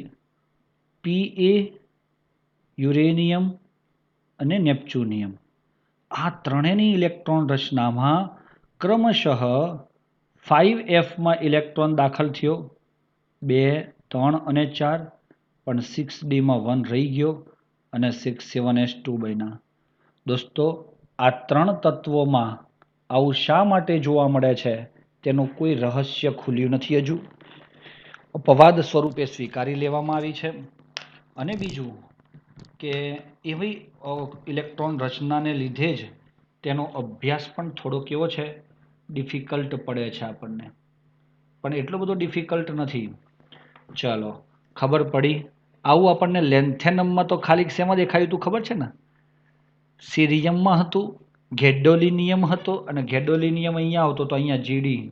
Pa યુરેનિયમ અને નેપ્ચ્યુનિયમ આ ત્રણેયની ઇલેક્ટ્રોન રચનામાં ક્રમશઃ 5f માં ઇલેક્ટ્રોન દાખલ થયો 2 3 અને 4, પણ 6d માં 1 રહી ગયો અને 7s2 બન્યા. દોસ્તો આ ત્રણ તત્વોમાં આવું શા માટે જોવા મળે છે તેનું કોઈ રહસ્ય ખુલ્યું નથી હજુ. અપવાદ સ્વરૂપે સ્વીકારી લેવામાં આવી છે. અને બીજું કે એવી ઇલેક્ટ્રોન રચનાને લીધે જ તેનો અભ્યાસ પણ થોડો કેવો છે? ડિફિકલ્ટ પડે છે આપણને, પણ એટલો બધો ડિફિકલ્ટ નથી. ચાલો ખબર પડી. આવું આપણને લેન્થેનમમાં તો ખાલી શેમાં દેખાયું હતું ખબર છે ને? સિરિયમમાં હતું, ગેડોલિનિયમ હતો અને ગેડોલિનિયમ અહીંયા આવતો તો અહીંયા જીડી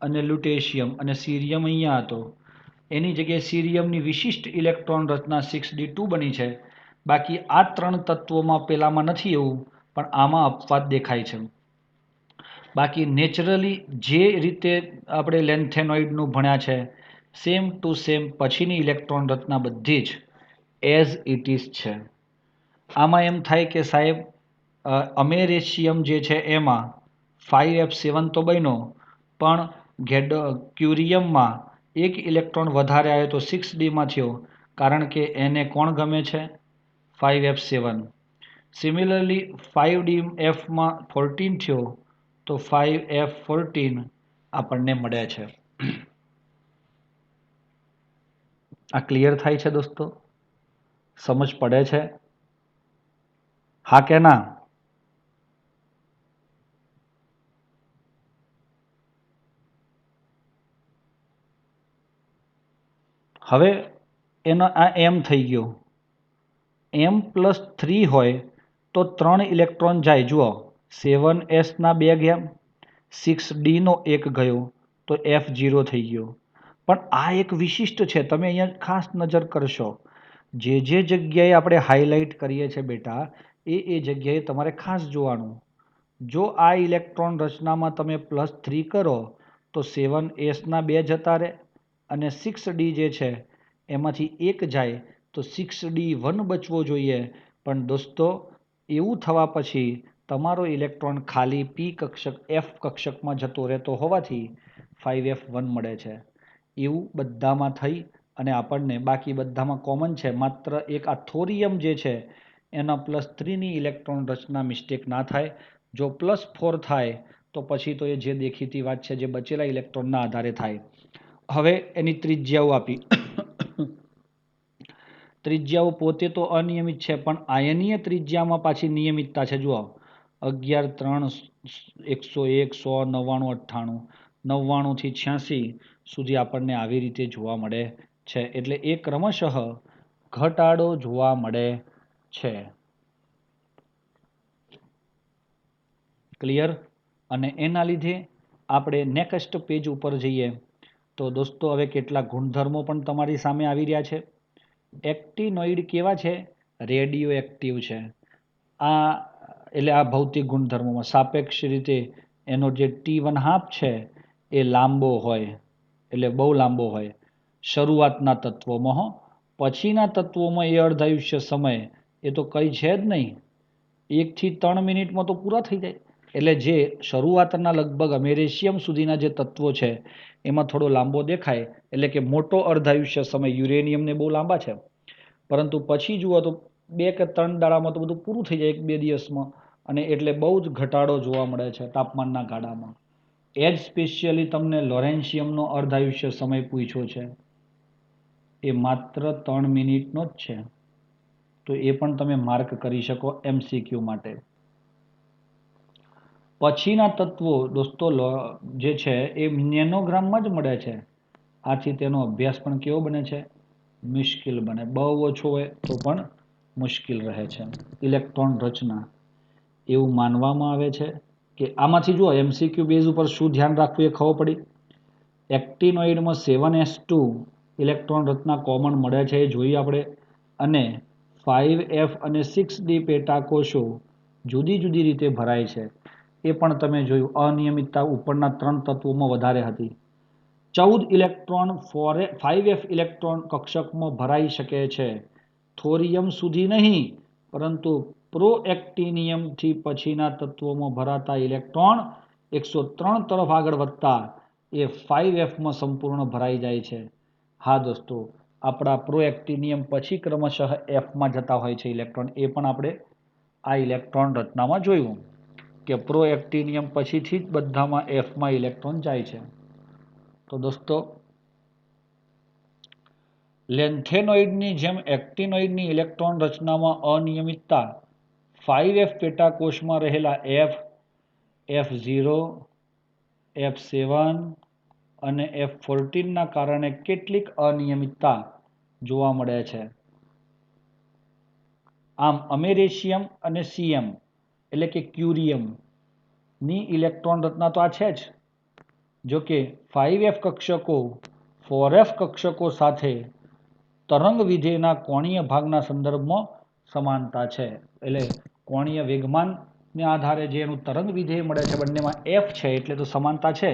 અને લ્યુટેશિયમ અને સિરિયમ અહીંયા હતો. એની જગ્યાએ સિરિયમની વિશિષ્ટ ઇલેક્ટ્રોન રચના 6d2 બની છે. બાકી આ ત્રણ તત્વોમાં પેલામાં નથી એવું, પણ આમાં અપવાદ દેખાય છે. બાકી નેચરલી જે રીતે આપણે લેન્થેનોઇડનું ભણ્યા છે સેમ ટુ સેમ પછીની ઇલેક્ટ્રોન રચના બધી જ એઝ ઇટ ઇઝ છે. આમાં એમ થાય કે સાહેબ અમેરેશિયમ જે છે એમાં 5f7 તો બન્યો, પણ ક્યુરિયમમાં એક ઇલેક્ટ્રોન વધારે આવ્યો તો 6d માં થયો, કારણ કે એને કોણ ગમે છે? 5f7. સિમિલરલી 5dfમાં 14 થયો તો 5f14 આપણને મળે છે. આ ક્લિયર થાય છે દોસ્તો? સમજ પડે છે? હા કે ના? હવે એનો આ એમ થઈ ગયો. m+3 હોય તો 3 ઇલેક્ટ્રોન જાય. જુઓ 7sના 2 ગયા, 6dનો 1 ગયો તો f0 થઈ ગયો. પણ આ એક વિશિષ્ટ છે, તમે અહીંયા ખાસ નજર કરશો. જે જગ્યાએ આપણે હાઇલાઇટ કરીએ છીએ બેટા એ જગ્યાએ તમારે ખાસ જોવાનું. જો આ ઇલેક્ટ્રોન રચનામાં તમે +3 કરો તો 7sના 2 જતા રહે અને 6d જે છે એમાંથી 1 જાય તો 6d1 બચવો જોઈએ. પણ દોસ્તો એવું થવા પછી તમારો ઇલેક્ટ્રોન ખાલી p કક્ષક f કક્ષકમાં જતો રહેતો હોવાથી 5f1 મળે છે. એવું બધામાં થઈ અને આપણને બાકી બધામાં કોમન છે. માત્ર એક આ થોરિયમ જે છે એના +3ની ઇલેક્ટ્રોન રચના મિસ્ટેક ના થાય. જો +4 થાય તો પછી તો એ જે દેખીતી વાત છે જે બચેલા ઇલેક્ટ્રોનના આધારે થાય. હવે એની ત્રિજ્યાઓ આપી. ત્રિજ્યાઓ પોતે તો અનિયમિત છે, પણ આયનીય ત્રિજ્યામાં પાછી નિયમિતતા છે. જુઓ 11 3 101 100 99 98 99 થી 86 સુધી આપણને આવી રીતે જોવા મળે છે. એટલે એ ક્રમશઃ ઘટાડો જોવા મળે છે. ક્લિયર? અને એના લીધે આપણે નેક્સ્ટ પેજ ઉપર જઈએ તો દોસ્તો હવે કેટલાક ગુણધર્મો પણ તમારી સામે આવી રહ્યા છે. એક્ટિનોઇડ કેવા છે? રેડિયો એક્ટિવ છે. આ એટલે આ ભૌતિક ગુણધર્મોમાં સાપેક્ષ રીતે એનો જે T1/2 છે એ લાંબો હોય, એટલે બહુ લાંબો હોય શરૂઆતના તત્વોમાં. પછીના તત્વોમાં એ અર્ધાયુષ્ય સમય એ તો કંઈ છે જ નહીં, 1 થી 3 મિનિટમાં તો પૂરા થઈ જાય. એટલે જે શરૂઆતના લગભગ અમેરેશિયમ સુધીના જે તત્વો છે એમાં થોડો લાંબો દેખાય, એટલે કે મોટો અર્ધાયુષ્ય સમય યુરેનિયમને બહુ લાંબા છે, પરંતુ પછી જુઓ તો 2 કે 3 દાડામાં તો બધું પૂરું થઈ જાય, 1-2 દિવસમાં. અને એટલે બહુ જ ઘટાડો જોવા મળે છે તાપમાનના ગાળામાં. એ જ સ્પેશિયલી તમને લોરેન્શિયમનો અર્ધાયુષ્ય સમય પૂછ્યો છે, એ માત્ર 3 મિનિટનો જ છે. તો એ પણ તમે માર્ક કરી શકો MCQ માટે. પછીના તત્વો દોસ્તો જે છે એ નેનોગ્રામમાં જ મળે છે. આથી તેનો અભ્યાસ પણ કેવો બને છે? મુશ્કેલ બને. બહુ ઓછો હોય તો પણ મુશ્કેલ રહે છે. ઇલેક્ટ્રોન રચના એવું માનવામાં આવે છે કે આમાંથી જુઓ MCQ બેઝ ઉપર શું ધ્યાન રાખવું એ ખબર પડી. એક્ટિનોઇડમાં 7s2 ઇલેક્ટ્રોન રચના કોમન મળે છે એ જોઈએ આપણે. અને 5f અને 6d પેટાકોષો જુદી જુદી રીતે ભરાય છે એ પણ તમે જોયું. અનિયમિતતા ઉપરના 3 તત્વોમાં વધારે હતી. 14 ઇલેક્ટ્રોન 5f ઇલેક્ટ્રોન કક્ષકમાં ભરાઈ શકે છે. થોરિયમ સુધી નહીં, પરંતુ પ્રોએક્ટિનિયમથી પછીના તત્વોમાં ભરાતા ઇલેક્ટ્રોન 103 તરફ આગળ વધતા એ 5fમાં સંપૂર્ણ ભરાઈ જાય છે. હા દોસ્તો, આપણા પ્રોએક્ટિનિયમ પછી ક્રમશઃ fમાં જતા હોય છે ઇલેક્ટ્રોન. એ પણ આપણે આ ઇલેક્ટ્રોન રચનામાં જોયું કે પ્રોએક્ટિનિયમ પછીથી જ બધામાં fમાં ઇલેક્ટ્રોન જાય છે. તો દોસ્તો, લેન્થેનોઇડની જેમ એક્ટિનોઇડની ઇલેક્ટ્રોન રચનામાં અનિયમિતતા 5f પેટાકોષમાં રહેલા f, f0, f7 અને f14ના કારણે કેટલીક અનિયમિતતા જોવા મળે છે. આમ અમેરેશિયમ અને Cm એટલે કે ક્યુરિયમની ઇલેક્ટ્રોન રચના તો આ છે જ. જો કે 5f કક્ષકો 4f કક્ષકો સાથે તરંગ વિધેયના કોણીય ભાગના સંદર્ભમાં સમાનતા છે. એટલે કોણીય વેગમાનને આધારે જે એનું તરંગ વિધેય મળે છે બંનેમાં f છે, એટલે તો સમાનતા છે.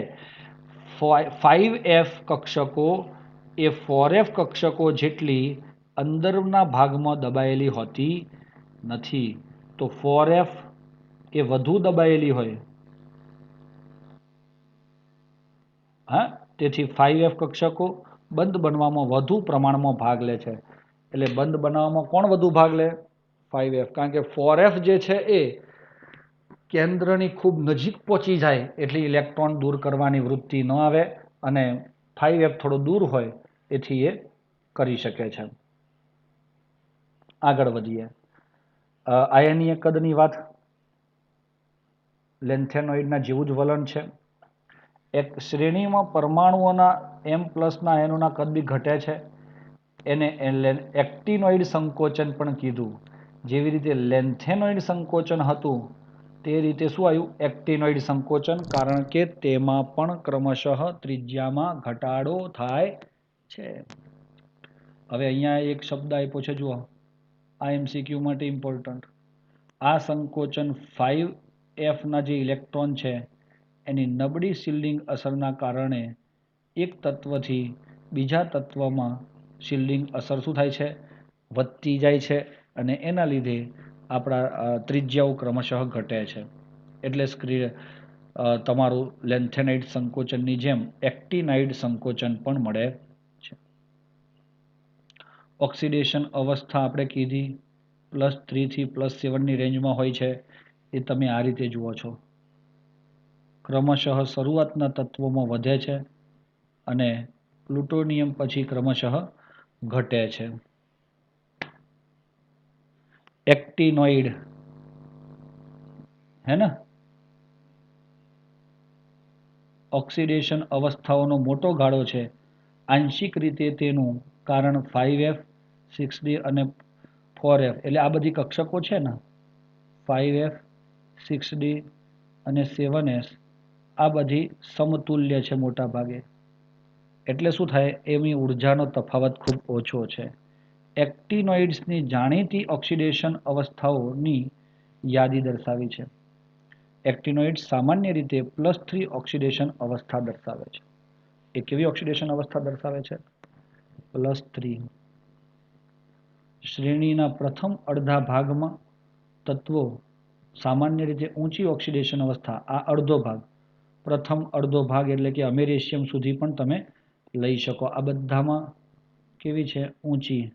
5f કક્ષકો એ 4f કક્ષકો જેટલી અંદરના ભાગમાં દબાયેલી હોતી નથી. તો 4f એ વધુ દબાયેલી હોય. હા, તેથી 5f કક્ષકો બંધ બનવામાં વધુ પ્રમાણમાં ભાગ લે છે. એટલે બંધ બનાવવામાં કોણ વધુ ભાગ લે? 5f. કારણ કે 4f જે છે એ કેન્દ્રની ખૂબ નજીક પહોંચી જાય એટલે ઇલેક્ટ્રોન દૂર કરવાની વૃત્તિ ન આવે, અને 5f થોડો દૂર હોય એથી એ કરી શકે છે. આગળ વધીએ. આયનીય કદની વાત. લેન્થેનોઇડના જેવું જ વલણ છે. એક શ્રેણીમાં પરમાણુઓના M+ આયનોના કદ બી ઘટે છે. એને એક્ટિનોઇડ સંકોચન પણ કીધું. જેવી રીતે લેન્થેનોઇડ સંકોચન હતું તે રીતે શું આવ્યું? એક્ટિનોઇડ સંકોચન. કારણ કે તેમાં પણ ક્રમશઃ ત્રિજ્યામાં ઘટાડો થાય છે. હવે અહીંયા એક શબ્દ આપ્યો છે જુઓ, આ MCQ માટે ઇમ્પોર્ટન્ટ. આ સંકોચન 5fના જે ઇલેક્ટ્રોન છે એની નબળી શિલ્ડિંગ અસરના કારણે એક તત્વથી બીજા તત્વમાં શિલ્ડિંગ અસર શું થાય છે? વધતી જાય છે, અને એના લીધે આપણા ત્રિજ્યાઓ ક્રમશઃ ઘટે છે. એટલે તમારું લેન્થેનાઇડ સંકોચનની જેમ એક્ટિનાઇડ સંકોચન પણ મળે છે. ઓક્સિડેશન અવસ્થા આપણે કીધી +3 થી +7ની રેન્જમાં હોય છે. એ તમે આ રીતે જુઓ છો. ક્રમશઃ શરૂઆતના તત્વોમાં વધે છે અને પ્લુટોનિયમ પછી ક્રમશઃ ઘટે છે. એક્ટિનોઇડ હે ને ઓક્સિડેશન અવસ્થાઓનો મોટો ગાળો છે. આંશિક રીતે તેનું કારણ 5f, 6d અને 4f એટલે આ બધી કક્ષકો છે ને, 5f, 6d અને 7s આ બધી સમતુલ્ય છે મોટા ભાગે. એટલે શું થાય? એની ઉર્જાનો તફાવત ખૂબ ઓછો છે. એક્ટિનોઇડ્સની જાણીતી ઓક્સિડેશન અવસ્થાઓની યાદી દર્શાવી છે. એક્ટિનોઇડ સામાન્ય રીતે +3 ઓક્સિડેશન અવસ્થા દર્શાવે છે. એ કેવી ઓક્સિડેશન અવસ્થા દર્શાવે છે? +3. શ્રેણીના પ્રથમ અડધા ભાગમાં તત્વો સામાન્ય રીતે ઊંચી ઓક્સિડેશન અવસ્થા, આ અડધો ભાગ, પ્રથમ અડધો ભાગ એટલે કે અમેરિશિયમ સુધી પણ તમે લઈ શકો. આ બધામાં કેવી છે? ઊંચી.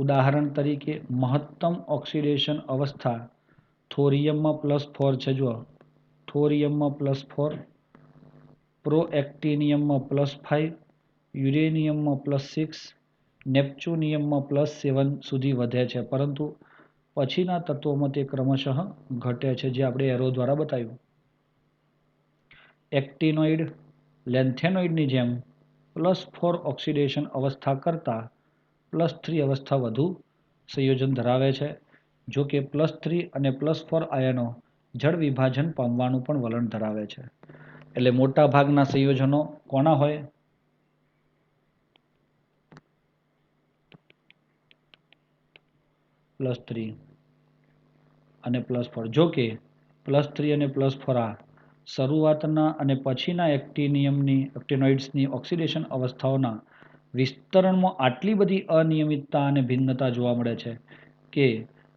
ઉદાહરણ તરીકે મહત્તમ ઓક્સિડેશન અવસ્થા થોરિયમમાં +4 છે. જુઓ, થોરિયમમાં +4, પ્રોએક્ટિનિયમમાં +5, યુરેનિયમમાં +6, નેપ્ચ્યુનિયમમાં +7 સુધી વધે છે, પરંતુ પછીના તત્વોમાં તે ક્રમશઃ ઘટે છે, જે આપણે એરો દ્વારા બતાવ્યું. એક્ટિનોઇડ લેન્થેનોઇડની જેમ +4 ઓક્સિડેશન અવસ્થા કરતાં +3 અવસ્થા વધુ સંયોજન ધરાવે છે. જો કે +3 અને +4 આયનો જળ વિભાજન પામવાનું પણ વલણ ધરાવે છે. એટલે મોટા ભાગના સંયોજનો કોના હોય? +3 અને +4. જો કે +3 અને +4 આ શરૂઆતના અને પછીના એક્ટિનોઇડ્સની ઓક્સિડેશન અવસ્થાઓના વિસ્તરણમાં આટલી બધી અનિયમિતતા અને ભિન્નતા જોવા મળે છે કે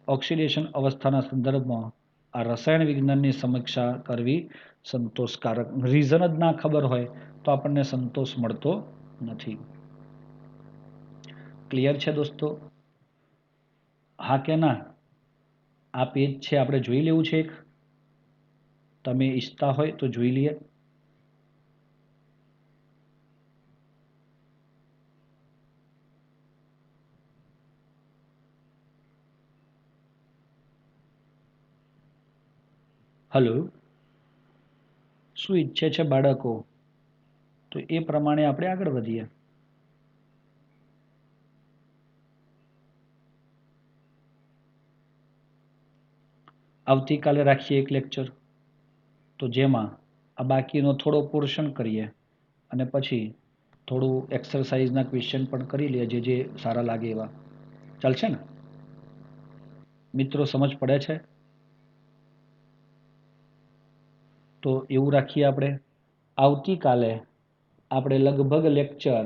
ઓક્સિડેશન અવસ્થાના સંદર્ભમાં આ રસાયણ વિજ્ઞાનની સમીક્ષા કરવી સંતોષકારક. રીઝન જ ના ખબર હોય તો આપણને સંતોષ મળતો નથી. ક્લિયર છે દોસ્તો? હા કે ના? આ પેજ છે, આપણે જોઈ લેવું છે. એક તમે ઈચ્છતા હોય તો જોઈ લઈએ. હલો, શું ઈચ્છે છે બાળકો? તો એ પ્રમાણે આપણે આગળ વધીએ. આવતીકાલે રાખીએ એક લેક્ચર, તો જેમાં આ બાકીનો થોડો પોર્શન કરીએ અને પછી થોડું એક્સરસાઇઝના ક્વેશ્ચન પણ કરી લઈએ, જે સારા લાગે એવા. ચાલશે ને? મિત્રો, સમજ પડે છે? તો એવું રાખીએ આપણે. આવતીકાલે આપણે લગભગ લેક્ચર